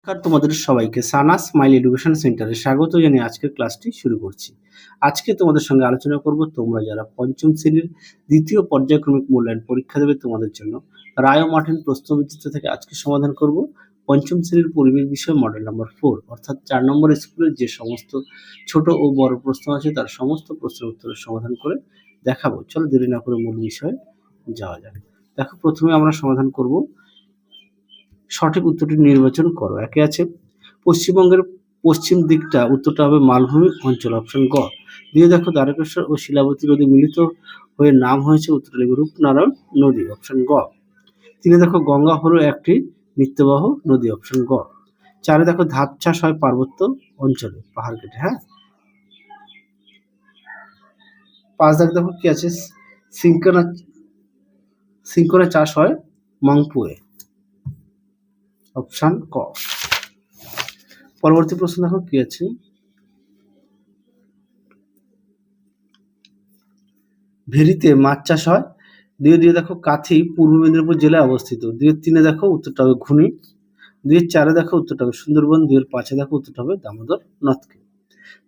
নমস্কার তোমাদের সবাইকে সানা স্মাইল এডুকেশন সেন্টারে স্বাগত জানিয়ে আজকের ক্লাসটি শুরু করছি। আজকে তোমাদের সঙ্গে আলোচনা করব তোমরা যারা পঞ্চম শ্রেণীর দ্বিতীয় পর্যায়ক্রমিক মূল্যায়ন পরীক্ষা দেবে তোমাদের জন্য রায় ও মার্টিন প্রশ্নবিচিত্র থেকে আজকে সমাধান করব পঞ্চম শ্রেণীর পরিবেশ বিষয় মডেল নম্বর 4 অর্থাৎ 4 নম্বর স্কুলের যে সমস্ত ছোট ও বড় প্রশ্ন আছে তার সমস্ত প্রশ্নের উত্তরের সমাধান করে দেখাবো। চলো দেরি না করে মূল বিষয়ে যাওয়া যাক। দেখো, প্রথমে আমরা সমাধান করব সঠিক উত্তরটি নির্বাচন করো। একে আছে পশ্চিমবঙ্গের পশ্চিম দিকটা, উত্তরটা হবে মালভূমি অঞ্চল, অপশন গ। দিয়ে দেখো দ্বারকেশ্বর ও শিলাবতী নদী মিলিত হয়ে নাম হয়েছে, উত্তরটা লিখবে রূপনারায়ণ নদী, অপশন গ। তিনে দেখো গঙ্গা হলো একটি নিত্যবাহ নদী, অপশন গ। চারে দেখো ধাপ চাষ হয় পার্বত্য অঞ্চলে, পাহাড় কেটে। হ্যাঁ, পাঁচ দেখো কি আছে, সিঙ্কোনা চাষ হয় মংপুয়ে, অপশন ক। পরবর্তী প্রশ্ন দেখো কি আছে, ভেরিতে মাছ চাষ হয়। দিয়ে দেখো কাথি পূর্ব মেদিনীপুর জেলায় অবস্থিত। 2-3 দেখো উত্তরটা হবে ঘুনি। 2-4 দেখো উত্তরটা হবে সুন্দরবন। 2-5 দেখো উত্তরটা হবে দামোদর নদকে।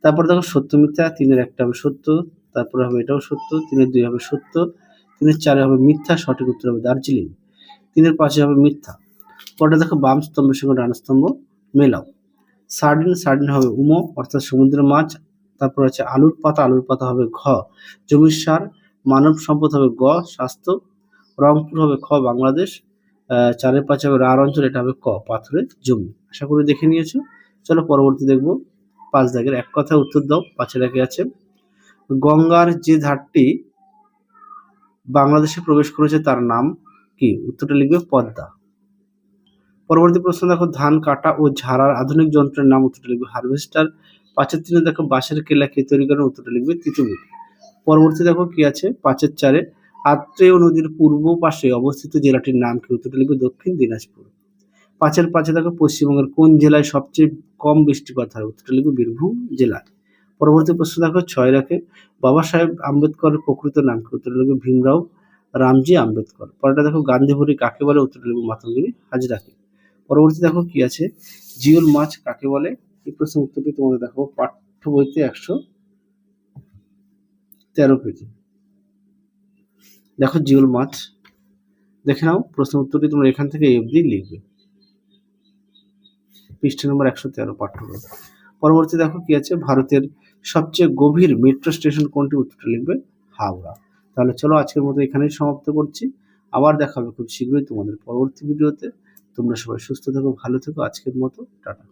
তারপর দেখো সত্য মিথ্যা, 3-এর একটা হবে সত্য, তারপরে হবে এটাও সত্য, 3-এর 2 হবে সত্য, 3-এর 4 হবে মিথ্যা, সঠিক উত্তর হবে দার্জিলিং। 3-এর 5 হবে মিথ্যা। পরে দেখো বাম স্তম্ভের সঙ্গে ডান স্তম্ভ মেলাও। সার্ডিন হবে উমো অর্থাৎ সমুদ্রের মাছ। তারপর আছে আলুর পাতা হবে ঘ জমির সার। মানব সম্পদ হবে গ স্বাস্থ্য। রংপুর হবে খ বাংলাদেশ। 4-5 হবে রাঢ় অঞ্চল, এটা হবে ক পাথরের জমি। আশা করি দেখে নিয়েছো। চলো পরবর্তী দেখবো 5 দাগের। এক কথায় উত্তর দাও। 5-এর একে আছে গঙ্গার যে ধারটি বাংলাদেশে প্রবেশ করেছে তার নাম কি, উত্তরটা লিখবে পদ্মা। পরবর্তী প্রশ্ন দেখো ধান কাটা ও ঝাড়ার আধুনিক যন্ত্রের নাম, উত্তরটা লিখবে হারভেস্টার। 5-এর 3 দেখো বাঁশের কেলা কে তৈরি করেন, উত্তরটা লিখবে তিতুমির। পরবর্তী দেখো কি আছে 5-এর 4-এ আত্রেয় নদীর পূর্ব পাশে অবস্থিত জেলাটির নাম কি, উত্তরটা লিখবে দক্ষিণ দিনাজপুর। 5-এর 5-এ দেখো পশ্চিমবঙ্গের কোন জেলায় সবচেয়ে কম বৃষ্টিপাত হয়, উত্তরটা লিখবে বীরভূম জেলায়। পরবর্তী প্রশ্ন দেখো 6 রাখে বাবা সাহেব আম্বেদকরের প্রকৃত নাম কি, উত্তরটা লিখবে ভীমরাও রামজি আম্বেদকর। পরেরটা দেখো গান্ধীবুড়ি কাকে বলে, উত্তরটা লিখবে মাতঙ্গিনী হাজরাকে। পরবর্তী দেখো কি আছে জিওল মাছ কাকে বলে। এই প্রশ্নের উত্তরটি তোমাদের দেখো পাঠ্য বইতে 113 পেজে। দেখো জিওল মাছ দেখে নাও। প্রশ্নের উত্তরটি তোমরা এখান থেকে এই অবধি লিখবে, পৃষ্ঠা নম্বর 113 পাঠ্য বই। পরবর্তী দেখো কি আছে ভারতের সবচেয়ে গভীর মেট্রো স্টেশন কোনটি, উত্তরটা লিখবে হাওড়া। তাহলে চলো আজকের মতো এখানেই সমাপ্ত করছি। আবার দেখা হবে খুব শীঘ্রই তোমাদের পরবর্তী ভিডিওতে। তোমরা সবাই সুস্থ থেকো, ভালো থেকো। আজকের মতো টাটা।